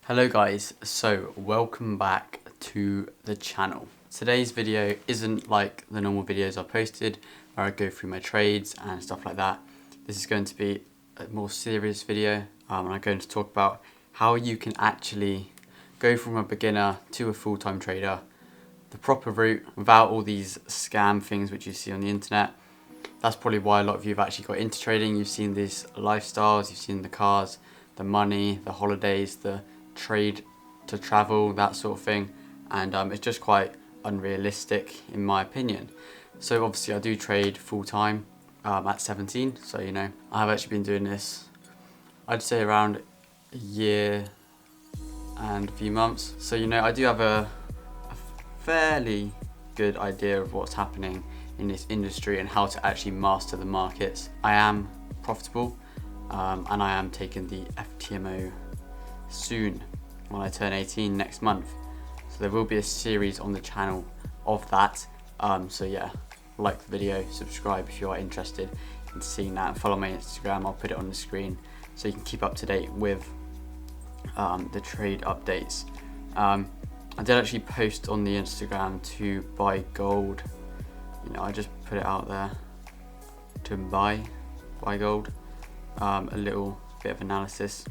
Hello guys, so welcome back to the channel. Today's video isn't like the normal videos I posted where I go through my trades and stuff like that. This is going to be a more serious video and I'm going to talk about how you can actually go from a beginner to a full-time trader the proper route without all these scam things which you see on the internet. That's probably why a lot of you have actually got into trading. You've seen these lifestyles, you've seen the cars, the money, the holidays, the trade to travel, that sort of thing, and it's just quite unrealistic in my opinion. So obviously I do trade full-time at 17, so you know I have actually been doing this I'd say around a year and a few months, so you know I do have a fairly good idea of what's happening in this industry and how to actually master the markets. I am profitable and I am taking the FTMO soon when I turn 18 next month, so there will be a series on the channel of that. So yeah, like the video, subscribe if you are interested in seeing that, and follow my Instagram. I'll put it on the screen so you can keep up to date with the trade updates. I did actually post on the Instagram to buy gold. You know, I just put it out there to buy gold, a little bit of analysis,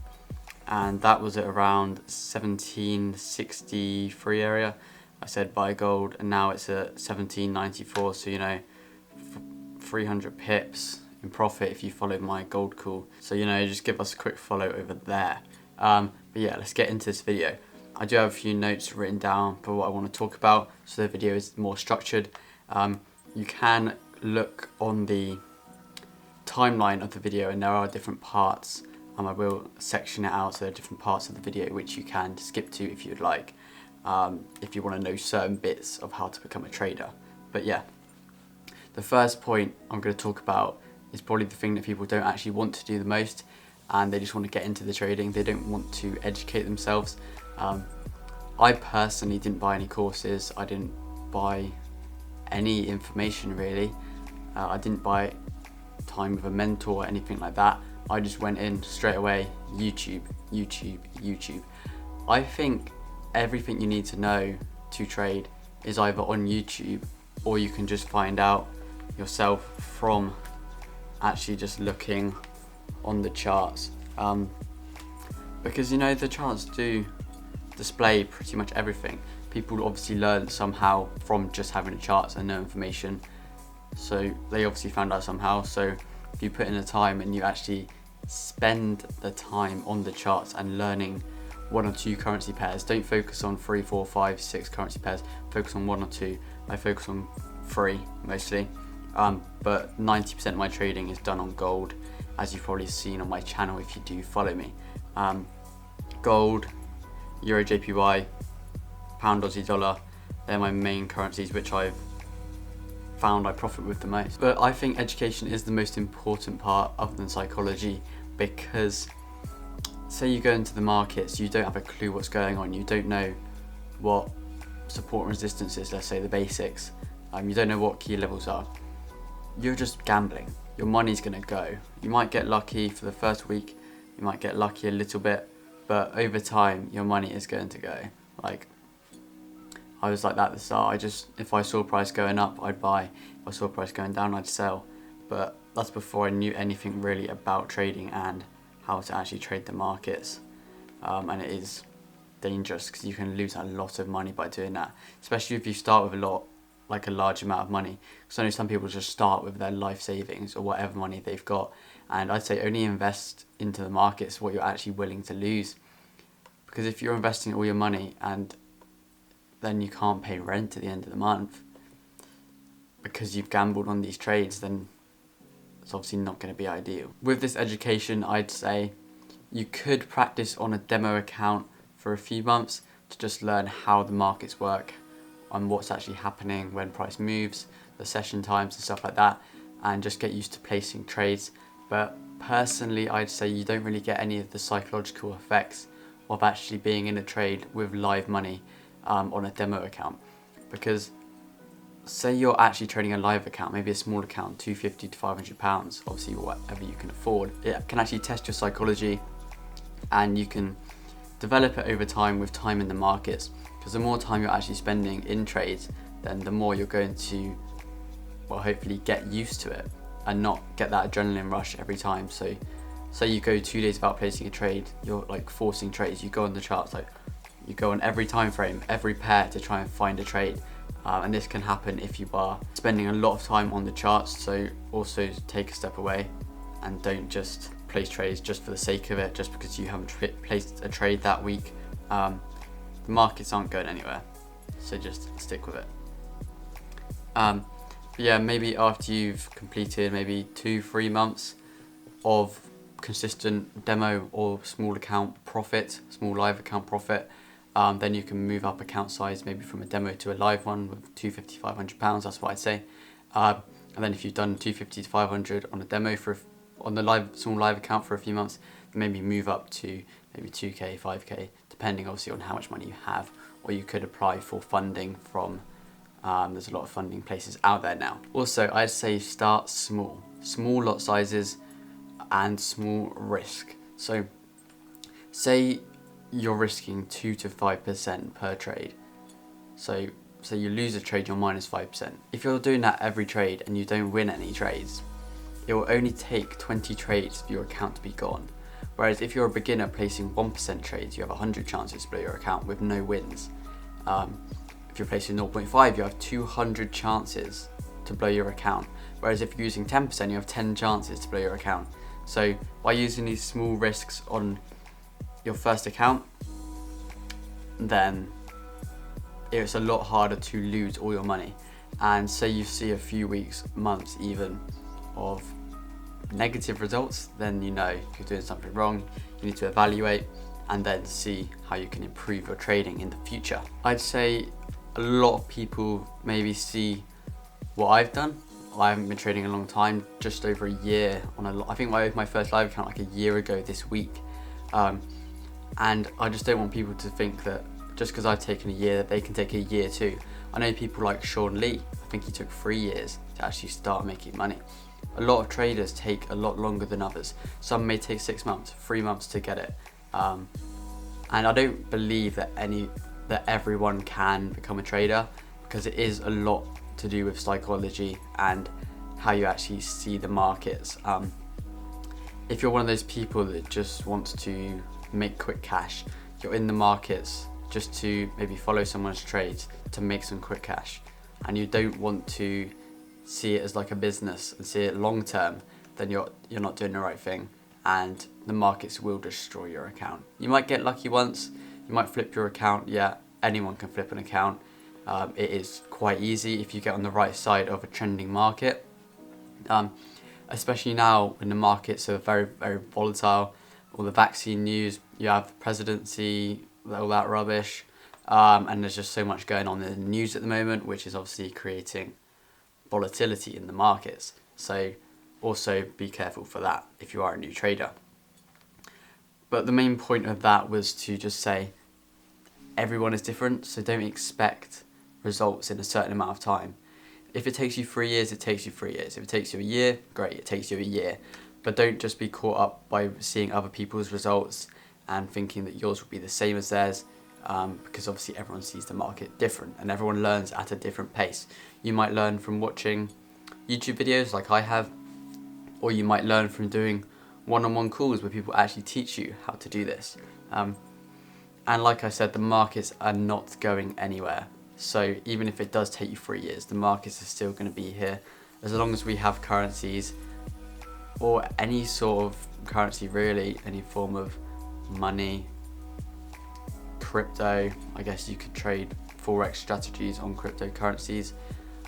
and that was at around 1763 area. I said buy gold, and now it's at 1794, so you know 300 pips in profit if you follow my gold call. So you know, just give us a quick follow over there. But yeah, let's get into this video. I do have a few notes written down for what I want to talk about, so the video is more structured. You can look on the timeline of the video and there are different parts. I will section it out, so there are different parts of the video which you can skip to if you'd like, if you want to know certain bits of how to become a trader. But yeah, the first point I'm going to talk about is probably the thing that people don't actually want to do the most, and they just want to get into the trading. They don't want to educate themselves. I personally didn't buy any courses. I didn't buy any information really. I didn't buy time with a mentor or anything like that. I just went in straight away, YouTube. I think everything you need to know to trade is either on YouTube, or you can just find out yourself from actually just looking on the charts. Because you know, the charts do display pretty much everything. People obviously learn somehow from just having the charts and no information, so they obviously found out somehow. So if you put in the time and you actually spend the time on the charts and learning one or two currency pairs, don't focus on 3, 4, 5, 6 currency pairs, focus on one or two. I focus on 3 mostly, but 90% of my trading is done on gold, as you've probably seen on my channel if you do follow me. Gold, Euro JPY, Pound Aussie dollar, they're my main currencies which I've found I profit with the most. But I think education is the most important part other than psychology, because say you go into the markets, you don't have a clue what's going on, you don't know what support and resistance is, let's say the basics, you don't know what key levels are, you're just gambling. Your money's going to go. You might get lucky for the first week, you might get lucky a little bit, but over time your money is going to go. Like, I was like that at the start. If I saw price going up, I'd buy. If I saw price going down, I'd sell. But that's before I knew anything really about trading and how to actually trade the markets. And it is dangerous because you can lose a lot of money by doing that, especially if you start with a large amount of money. Because I know some people just start with their life savings or whatever money they've got, and I'd say only invest into the markets what you're actually willing to lose. Because if you're investing all your money and then you can't pay rent at the end of the month because you've gambled on these trades, then it's obviously not going to be ideal. With this education, I'd say you could practice on a demo account for a few months to just learn how the markets work and what's actually happening when price moves, the session times and stuff like that, and just get used to placing trades. But personally, I'd say you don't really get any of the psychological effects of actually being in a trade with live money on a demo account. Because say you're actually trading a live account, maybe a small account, 250 to 500 pounds, obviously whatever you can afford, it can actually test your psychology and you can develop it over time with time in the markets, because the more time you're actually spending in trades, then the more you're going to, well, hopefully get used to it and not get that adrenaline rush every time. So say you go 2 days without placing a trade, you're like forcing trades. You go on the charts, like you go on every time frame, every pair to try and find a trade. And this can happen if you are spending a lot of time on the charts. So also take a step away and don't just place trades just for the sake of it, just because you haven't placed a trade that week. The markets aren't going anywhere, so just stick with it. But yeah, maybe after you've completed maybe 2-3 months of consistent demo or small live account profit, then you can move up account size, maybe from a demo to a live one with 250, 500 pounds. That's what I'd say. And then if you've done 250 to 500 on a demo on the small live account for a few months, then maybe move up to maybe 2k, 5k, depending obviously on how much money you have. Or you could apply for funding from, there's a lot of funding places out there now. Also, I'd say start small lot sizes and small risk. So say you're risking 2 to 5% per trade. So you lose a trade, you're minus 5%. If you're doing that every trade and you don't win any trades, it will only take 20 trades for your account to be gone. Whereas if you're a beginner placing 1% trades, you have 100 chances to blow your account with no wins. If you're placing 0.5, you have 200 chances to blow your account. Whereas if you're using 10%, you have 10 chances to blow your account. So by using these small risks on your first account, then it's a lot harder to lose all your money. And say you see a few weeks, months even, of negative results, then you know you're doing something wrong. You need to evaluate and then see how you can improve your trading in the future. I'd say a lot of people maybe see what I've done. I haven't been trading a long time, just over a year. I think I opened my first live account like a year ago this week. And I just don't want people to think that just because I've taken a year that they can take a year too. I know people like Sean Lee, I think he took 3 years to actually start making money. A lot of traders take a lot longer than others. Some may take 6 months, 3 months to get it. And I don't believe that everyone can become a trader, because it is a lot to do with psychology and how you actually see the markets. If you're one of those people that just wants to make quick cash, you're in the markets just to maybe follow someone's trades to make some quick cash, and you don't want to see it as like a business and see it long term, then you're not doing the right thing, and the markets will destroy your account. You might get lucky once, you might flip your account. Yeah, anyone can flip an account. It is quite easy if you get on the right side of a trending market. Especially now when the markets are very, very volatile. All the vaccine news, you have the presidency, all that rubbish, and there's just so much going on in the news at the moment, which is obviously creating volatility in the markets. So also be careful for that if you are a new trader. But the main point of that was to just say everyone is different, so don't expect results in a certain amount of time. If it takes you 3 years, it takes you 3 years. If it takes you a year, great, it takes you a year. But don't just be caught up by seeing other people's results and thinking that yours will be the same as theirs, because obviously everyone sees the market different and everyone learns at a different pace. You might learn from watching YouTube videos like I have, or you might learn from doing one-on-one calls where people actually teach you how to do this. And like I said, the markets are not going anywhere. So even if it does take you 3 years, the markets are still going to be here. As long as we have currencies, or any sort of currency really, any form of money, crypto, I guess you could trade forex strategies on cryptocurrencies.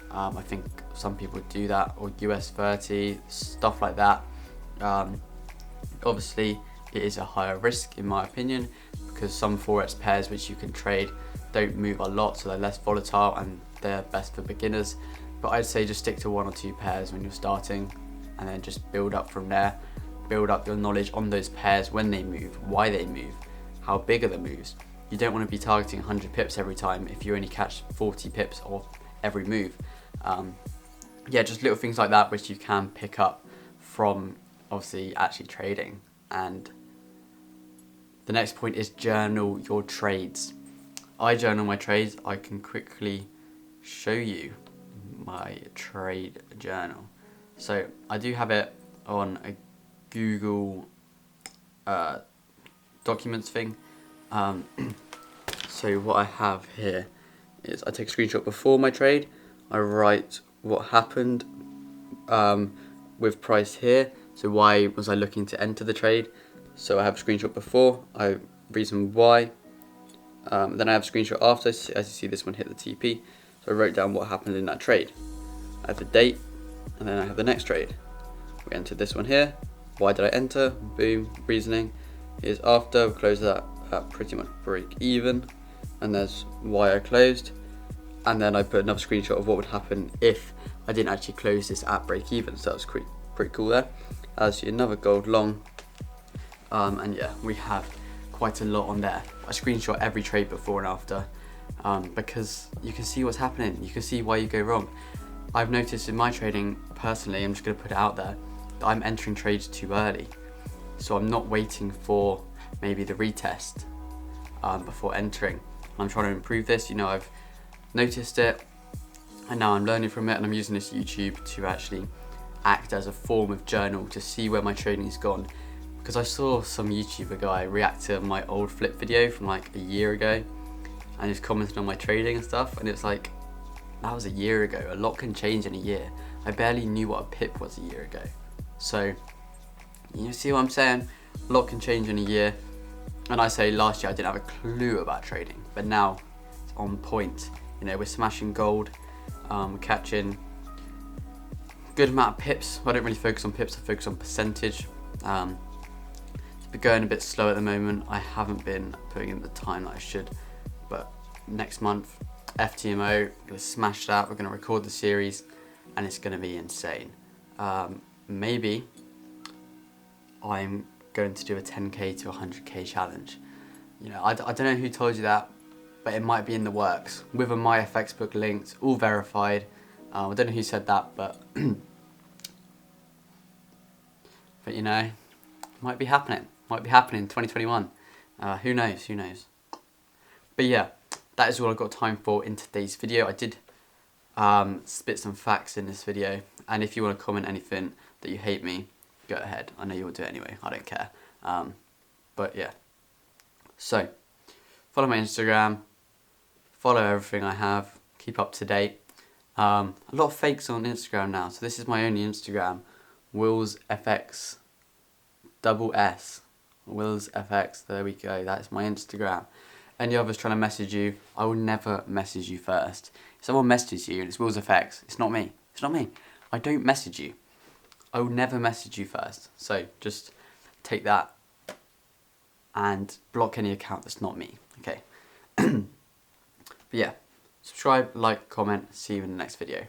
I think some people do that, or US30, stuff like that. Obviously it is a higher risk in my opinion, because some forex pairs which you can trade don't move a lot, so they're less volatile and they're best for beginners. But I'd say just stick to 1 or 2 pairs when you're starting, and then just build up from there. Build up your knowledge on those pairs, when they move, why they move, how big are the moves. You don't want to be targeting 100 pips every time if you only catch 40 pips off every move. Yeah, just little things like that which you can pick up from obviously actually trading and The next point is journal your trades. I journal my trades. I can quickly show you my trade journal. So I do have it on a Google Documents thing. So what I have here is I take a screenshot before my trade. I write what happened with price here. So why was I looking to enter the trade? So I have a screenshot before, reason why. Then I have a screenshot after, as you see this one hit the TP. So I wrote down what happened in that trade. I have the date, and then I have the next trade. We entered this one here. Why did I enter? Boom, reasoning is after, we closed that at pretty much break even. And there's why I closed. And then I put another screenshot of what would happen if I didn't actually close this at break even. So that was pretty cool there. As you another gold long. And yeah, we have quite a lot on there. I screenshot every trade before and after because you can see what's happening. You can see why you go wrong. I've noticed in my trading personally, I'm just going to put it out there, that I'm entering trades too early. So I'm not waiting for maybe the retest before entering. I'm trying to improve this. You know, I've noticed it and now I'm learning from it, and I'm using this YouTube to actually act as a form of journal to see where my trading's gone. Because I saw some YouTuber guy react to my old flip video from like a year ago and just commented on my trading and stuff, and it's like, that was a year ago. A lot can change in a year. I barely knew what a pip was a year ago. So you see what I'm saying? A lot can change in a year. And I say last year I didn't have a clue about trading, but now it's on point. You know, we're smashing gold, we're catching good amount of pips. I don't really focus on pips, I focus on percentage. It's been going a bit slow at the moment. I haven't been putting in the time that I should, but next month, FTMO, we're gonna smash that. We're gonna record the series and it's gonna be insane. Maybe I'm going to do a 10k to 100k challenge. You know, I don't know who told you that, but it might be in the works with a MyFX book linked, all verified. I don't know who said that, but but you know, might be happening. Might be happening in 2021. Who knows? Who knows? But yeah, that is all I've got time for in today's video. I did spit some facts in this video, and if you want to comment anything that you hate me, go ahead. I know you'll do it anyway. I don't care. But yeah. So follow my Instagram. Follow everything I have. Keep up to date. A lot of fakes on Instagram now, so this is my only Instagram. WillsFX double S. WillsFX. There we go. That's my Instagram. Any others trying to message you, I will never message you first. If someone messages you and it's WillsFX, it's not me. It's not me. I don't message you. I will never message you first. So just take that and block any account that's not me. Okay. But yeah, subscribe, like, comment. See you in the next video.